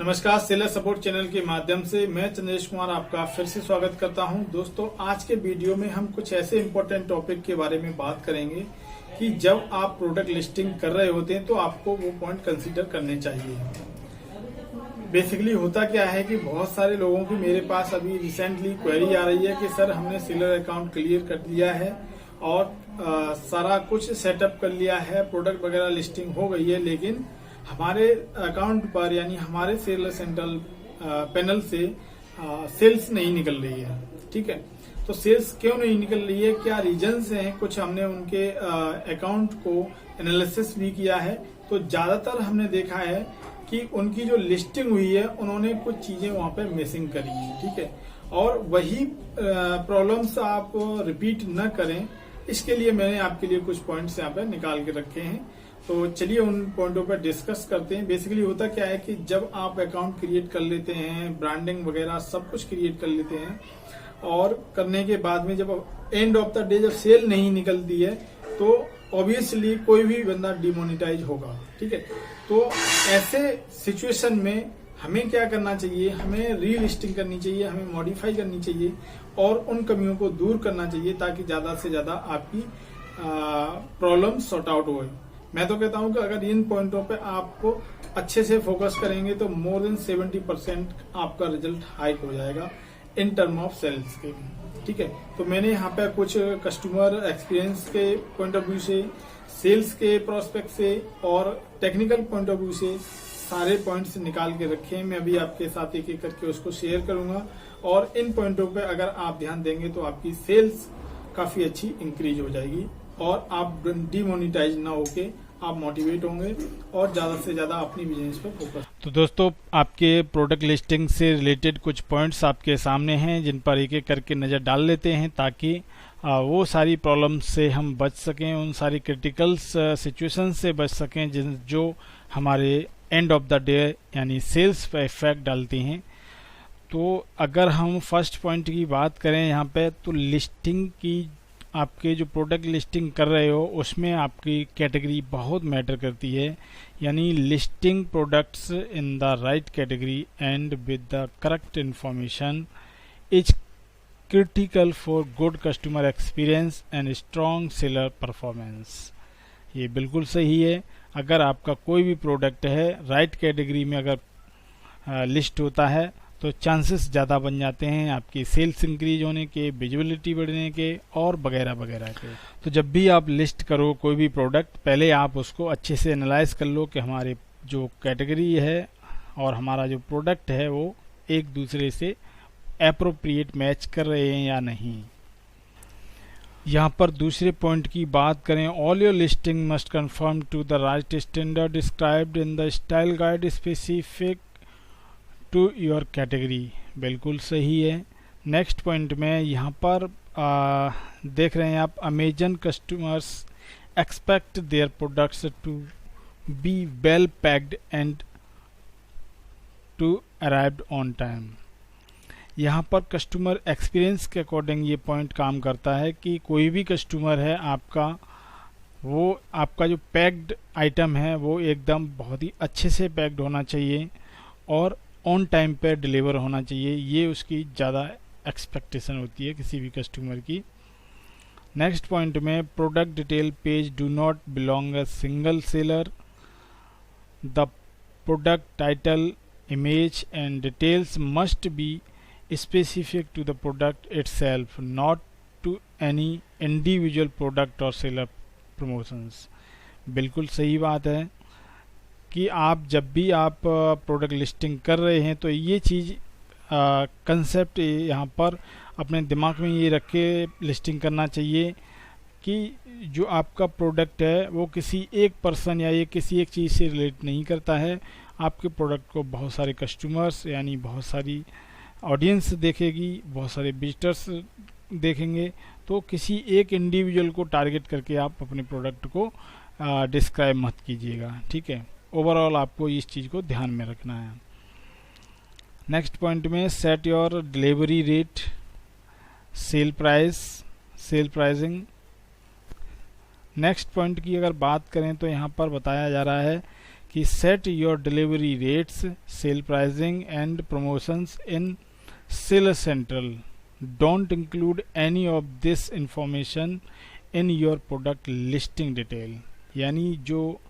नमस्कार, seller support channel के माध्यम से मैं चंद्रेश कुमार आपका फिर से स्वागत करता हूं। दोस्तों, आज के वीडियो में हम कुछ ऐसे इंपॉर्टेंट टॉपिक के बारे में बात करेंगे कि जब आप प्रोडक्ट लिस्टिंग कर रहे होते हैं तो आपको वो पॉइंट कंसीडर करने चाहिए। बेसिकली होता क्या है कि बहुत सारे लोगों की मेरे पास अभी रिसेंटली क्वेरी आ रही है कि सर हमने सेलर अकाउंट क्लियर कर दिया है और सारा कुछ सेटअप कर लिया है, प्रोडक्ट वगैरह लिस्टिंग हो गई है, लेकिन हमारे अकाउंट पर यानी हमारे सेलर सेंट्रल पैनल से सेल्स नहीं निकल रही है। ठीक है, तो सेल्स क्यों नहीं निकल रही है, क्या रीजंस हैं? कुछ हमने उनके अकाउंट को एनालिसिस भी किया है, तो ज्यादातर हमने देखा है कि उनकी जो लिस्टिंग हुई है उन्होंने कुछ चीजें वहां पे मिसिंग करी है। ठीक है, और वही प्रॉब्लम्स आप रिपीट न करें, इसके लिए मैंने आपके लिए कुछ पॉइंट्स यहाँ पे निकाल के रखे हैं। तो चलिए उन पॉइंटों पर डिस्कस करते हैं। बेसिकली होता क्या है कि जब आप अकाउंट क्रिएट कर लेते हैं, ब्रांडिंग वगैरह सब कुछ क्रिएट कर लेते हैं और करने के बाद में जब एंड ऑफ द डे जब सेल नहीं निकलती है तो ऑब्वियसली कोई भी बंदा डिमोनिटाइज होगा। ठीक है, तो ऐसे सिचुएशन में हमें क्या करना चाहिए? हमें रीलिस्टिंग करनी चाहिए, हमें मॉडिफाई करनी चाहिए और उन कमियों को दूर करना चाहिए ताकि ज्यादा से ज्यादा आपकी प्रॉब्लम सॉर्ट आउट हो। मैं तो कहता हूं कि अगर इन पॉइंटों पे आपको अच्छे से फोकस करेंगे तो मोर देन 70% आपका रिजल्ट हाइक हो जाएगा इन टर्म ऑफ सेल्स के। ठीक है, तो मैंने यहाँ पे कुछ कस्टमर एक्सपीरियंस के पॉइंट ऑफ व्यू से, सेल्स के प्रोस्पेक्ट से और टेक्निकल पॉइंट ऑफ व्यू से सारे पॉइंट्स निकाल के रखे हैं। मैं अभी आपके साथ एक एक करके उसको शेयर करूंगा और इन पॉइंटों पे अगर आप ध्यान देंगे तो आपकी सेल्स काफी अच्छी इंक्रीज हो जाएगी और आप डिमोनिटाइज ना होके आप मोटिवेट होंगे और ज्यादा से ज्यादा अपनी बिजनेस पर फोकस। तो दोस्तों, आपके प्रोडक्ट लिस्टिंग से रिलेटेड कुछ पॉइंट्स आपके सामने हैं जिन पर एक एक करके नज़र डाल लेते हैं ताकि वो सारी प्रॉब्लम्स से हम बच सकें, उन सारी क्रिटिकल सिचुएशन से बच सकें जो हमारे एंड ऑफ द डे यानी सेल्स पर इफेक्ट डालती हैं। तो अगर हम फर्स्ट पॉइंट की बात करें यहाँ पे, तो लिस्टिंग की, आपके जो प्रोडक्ट लिस्टिंग कर रहे हो उसमें आपकी कैटेगरी बहुत मैटर करती है। यानी listing products in the right category and with the correct information is critical for good customer experience and strong seller performance. ये बिल्कुल सही है। अगर आपका कोई भी प्रोडक्ट है राइट कैटेगरी में अगर लिस्ट होता है तो चांसेस ज़्यादा बन जाते हैं आपकी सेल्स इंक्रीज होने के, विजिबिलिटी बढ़ने के और वगैरह वगैरह के। तो जब भी आप लिस्ट करो कोई भी प्रोडक्ट, पहले आप उसको अच्छे से एनालाइज कर लो कि हमारे जो कैटेगरी है और हमारा जो प्रोडक्ट है वो एक दूसरे से एप्रोप्रिएट मैच कर रहे हैं या नहीं। यहाँ पर दूसरे पॉइंट की बात करें, all your listing must confirm to the right standard described in the style guide specific to your category. बिल्कुल सही है। नेक्स्ट पॉइंट में यहाँ पर देख रहे हैं आप, Amazon customers expect their products to be well packed and to arrived on time. यहाँ पर कस्टमर एक्सपीरियंस के अकॉर्डिंग ये पॉइंट काम करता है कि कोई भी कस्टमर है आपका, वो आपका जो पैक्ड आइटम है वो एकदम बहुत ही अच्छे से पैक्ड होना चाहिए और ऑन टाइम पे डिलीवर होना चाहिए। ये उसकी ज़्यादा एक्सपेक्टेशन होती है किसी भी कस्टमर की। नेक्स्ट पॉइंट में, product detail page do not belong a single seller. The product title, image and details must be specific to the product itself, not to any individual product और seller promotions. बिल्कुल सही बात है कि आप जब भी आप प्रोडक्ट लिस्टिंग कर रहे हैं तो ये चीज़ कंसेप्ट यहाँ पर अपने दिमाग में ये रख के लिस्टिंग करना चाहिए कि जो आपका प्रोडक्ट है वो किसी एक पर्सन या ये किसी एक चीज़ से रिलेट नहीं करता है। आपके प्रोडक्ट को बहुत सारे कस्टमर्स यानी बहुत सारी ऑडियंस देखेगी, बहुत सारे विजिटर्स देखेंगे, तो किसी एक इंडिविजुअल को टारगेट करके आप अपने प्रोडक्ट को डिस्क्राइब मत कीजिएगा। ठीक है, ओवरऑल आपको इस चीज़ को ध्यान में रखना है। नेक्स्ट पॉइंट में, set your delivery rate, sale price, sale pricing. Next point की अगर बात करें तो यहाँ पर बताया जा रहा है कि set your delivery rates, sale pricing and promotions in seller central, don't include any of this information in your product listing detail. यानी जो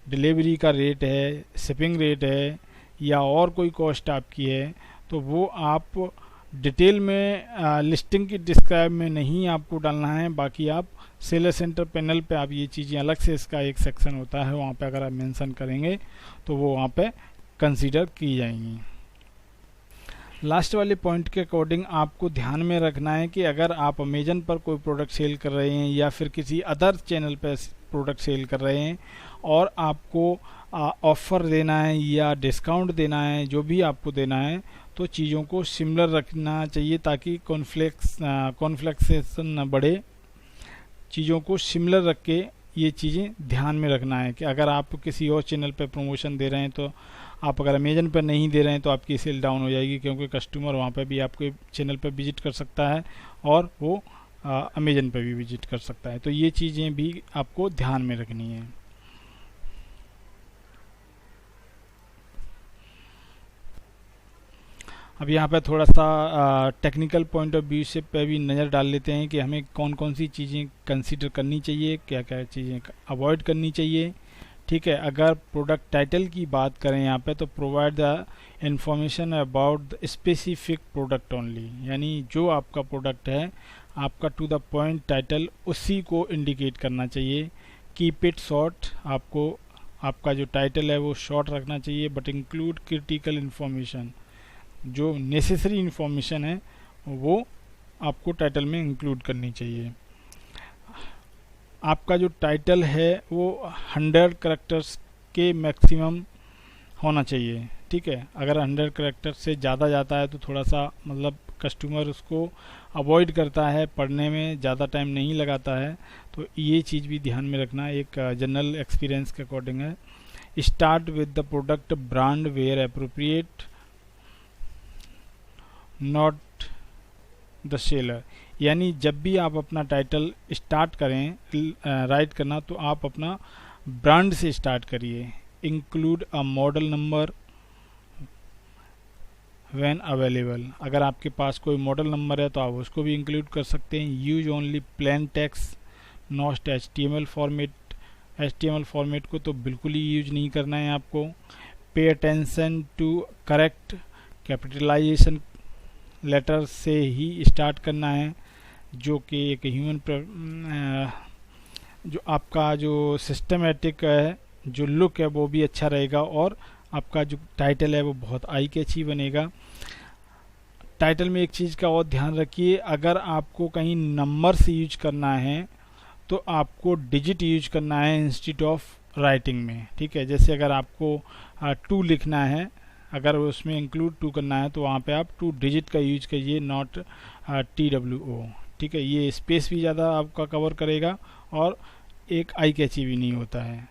डिलीवरी का रेट है, शिपिंग रेट है या और कोई कॉस्ट आपकी है, तो वो आप डिटेल में लिस्टिंग की डिस्क्राइब में नहीं आपको डालना है। बाकी आप सेलर सेंटर पैनल पे आप ये चीज़ें अलग से, इसका एक सेक्शन होता है, वहाँ पे अगर आप मेंशन करेंगे तो वो वहाँ पे कंसीडर की जाएंगी। लास्ट वाले पॉइंट के अकॉर्डिंग आपको ध्यान में रखना है कि अगर आप अमेजन पर कोई प्रोडक्ट सेल कर रहे हैं या फिर किसी अदर चैनल पर प्रोडक्ट सेल कर रहे हैं और आपको ऑफ़र देना है या डिस्काउंट देना है, जो भी आपको देना है, तो चीज़ों को सिमिलर रखना चाहिए ताकि कॉन्फ्लेक्सेशन न बढ़े। चीज़ों को सिमिलर रख के ये चीज़ें ध्यान में रखना है कि अगर आप किसी और चैनल पर प्रमोशन दे रहे हैं तो आप अगर अमेजन पर नहीं दे रहे हैं तो आपकी सेल डाउन हो जाएगी, क्योंकि कस्टमर वहाँ पर भी आपके चैनल पर विजिट कर सकता है और वो अमेजन पर भी विजिट कर सकता है। तो ये चीज़ें भी आपको ध्यान में रखनी है। अब यहाँ पे थोड़ा सा टेक्निकल पॉइंट ऑफ व्यू से पे भी नज़र डाल लेते हैं कि हमें कौन कौन सी चीज़ें कंसीडर करनी चाहिए, क्या क्या चीज़ें अवॉइड करनी चाहिए। ठीक है, अगर प्रोडक्ट टाइटल की बात करें यहाँ पे, तो provide the information about the specific product only, यानी जो आपका प्रोडक्ट है आपका टू द पॉइंट टाइटल उसी को इंडिकेट करना चाहिए। कीप इट शॉर्ट, आपको आपका जो टाइटल है वो शॉर्ट रखना चाहिए, बट इंक्लूड क्रिटिकल इन्फॉर्मेशन, जो नेसेसरी इन्फॉर्मेशन है वो आपको टाइटल में इंक्लूड करनी चाहिए। आपका जो टाइटल है वो 100 कैरेक्टर्स के मैक्सिमम होना चाहिए। ठीक है, अगर 100 कैरेक्टर से ज़्यादा जाता है तो थोड़ा सा मतलब कस्टमर उसको अवॉइड करता है, पढ़ने में ज़्यादा टाइम नहीं लगाता है, तो ये चीज़ भी ध्यान में रखना एक जनरल एक्सपीरियंस के अकॉर्डिंग है। Start with the product brand where appropriate, not the seller, यानी जब भी आप अपना टाइटल स्टार्ट करें राइट करना तो आप अपना ब्रांड से स्टार्ट करिए। Include a model number when available, अगर आपके पास कोई मॉडल नंबर है तो आप उसको भी इंक्लूड कर सकते हैं। Use only plain text not HTML format, HTML format को तो बिल्कुल ही यूज नहीं करना है आपको। Pay attention to correct capitalisation letter से ही स्टार्ट करना है, जो कि एक ह्यूमन जो आपका जो सिस्टमेटिक है, जो लुक है वो भी अच्छा रहेगा और आपका जो टाइटल है वो बहुत आई कैची बनेगा। टाइटल में एक चीज़ का और ध्यान रखिए, अगर आपको कहीं नंबर्स यूज करना है तो आपको डिजिट यूज करना है इंस्टेड ऑफ राइटिंग में। ठीक है, जैसे अगर आपको 2 लिखना है, अगर उसमें इंक्लूड 2 करना है तो वहाँ पे आप 2 डिजिट का यूज करिए, नॉट TWO। ठीक है, ये स्पेस भी ज़्यादा आपका कवर करेगा और एक आई कैची भी नहीं होता है।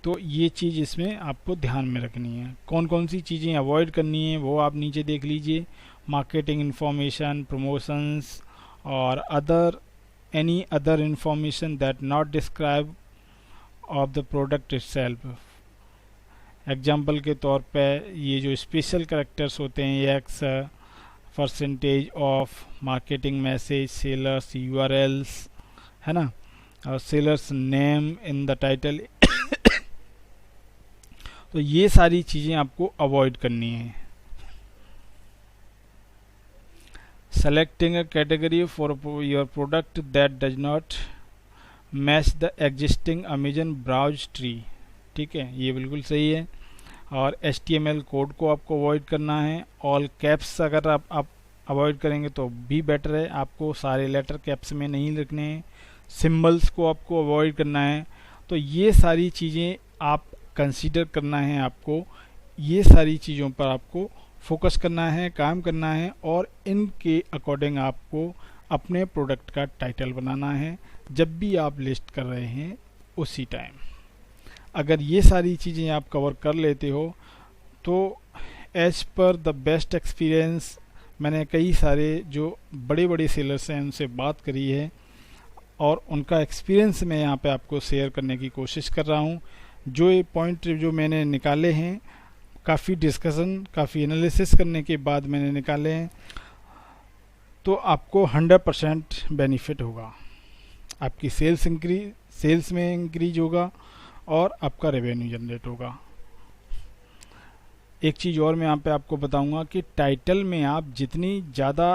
तो ये चीज़ इसमें आपको ध्यान में रखनी है। कौन कौन सी चीज़ें अवॉइड करनी है वो आप नीचे देख लीजिए। मार्केटिंग इन्फॉर्मेशन, प्रमोशंस और other any other information that not describe of the product itself. Example के तौर पे ये जो स्पेशल कैरेक्टर्स होते हैं, X, percentage of, marketing message, sellers URLs, है ना, और sellers name in the title तो ये सारी चीज़ें आपको अवॉइड करनी है। Selecting a category for your product that does not match the existing Amazon browse tree. ठीक है, ये बिल्कुल सही है। और HTML कोड को आपको अवॉइड करना है। ऑल कैप्स अगर आप अवॉइड करेंगे तो भी बेटर है, आपको सारे लेटर कैप्स में नहीं लिखने हैं। सिंबल्स को आपको अवॉइड करना है। तो ये सारी चीज़ें आप कंसीडर करना है, आपको ये सारी चीज़ों पर आपको फोकस करना है, काम करना है और इनके अकॉर्डिंग आपको अपने प्रोडक्ट का टाइटल बनाना है जब भी आप लिस्ट कर रहे हैं उसी टाइम। अगर ये सारी चीज़ें आप कवर कर लेते हो तो as per the best experience, मैंने कई सारे जो बड़े बड़े सेलर्स हैं उनसे बात करी है और उनका एक्सपीरियंस मैं यहाँ पे आपको शेयर करने की कोशिश कर रहा हूँ। जो ये पॉइंट जो मैंने निकाले हैं, काफ़ी डिस्कशन, काफ़ी एनालिसिस करने के बाद मैंने निकाले हैं, तो आपको 100% बेनिफिट होगा। आपकी सेल्स में इंक्रीज होगा और आपका रेवेन्यू जनरेट होगा। एक चीज़ और मैं यहाँ पे आपको बताऊंगा कि टाइटल में आप जितनी ज़्यादा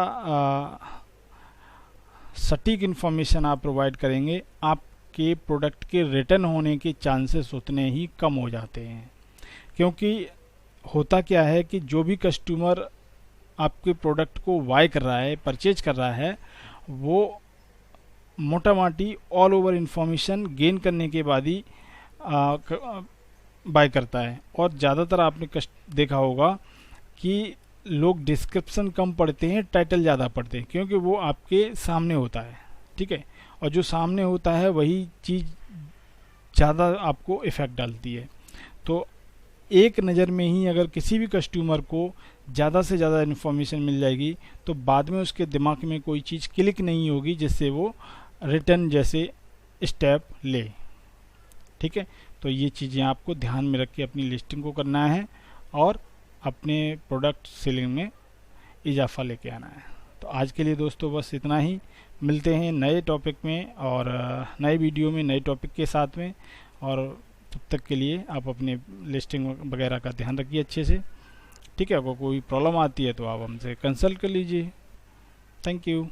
सटीक इन्फॉर्मेशन आप प्रोवाइड करेंगे, आपके प्रोडक्ट के रिटर्न होने के चांसेस उतने ही कम हो जाते हैं। क्योंकि होता क्या है कि जो भी कस्टमर आपके प्रोडक्ट को बाय कर रहा है, परचेज कर रहा है, वो मोटा माटी ऑल ओवर इन्फॉर्मेशन गेन करने के बाद ही बाय करता है। और ज़्यादातर आपने देखा होगा कि लोग डिस्क्रिप्शन कम पढ़ते हैं, टाइटल ज़्यादा पढ़ते हैं, क्योंकि वो आपके सामने होता है, ठीक है। और जो सामने होता है वही चीज़ ज़्यादा आपको इफ़ेक्ट डालती है। तो एक नज़र में ही अगर किसी भी कस्टमर को ज़्यादा से ज़्यादा इन्फॉर्मेशन मिल जाएगी, तो बाद में उसके दिमाग में कोई चीज़ क्लिक नहीं होगी जिससे वो रिटर्न जैसे स्टेप ले, ठीक है। तो ये चीज़ें आपको ध्यान में रख के अपनी लिस्टिंग को करना है और अपने प्रोडक्ट सेलिंग में इजाफा लेके आना है। तो आज के लिए दोस्तों बस इतना ही। मिलते हैं नए टॉपिक में और नए वीडियो में नए टॉपिक के साथ में। और तब तक के लिए आप अपने लिस्टिंग वगैरह का ध्यान रखिए अच्छे से, ठीक है। अगर कोई प्रॉब्लम आती है तो आप हमसे कंसल्ट कर लीजिए। Thank you.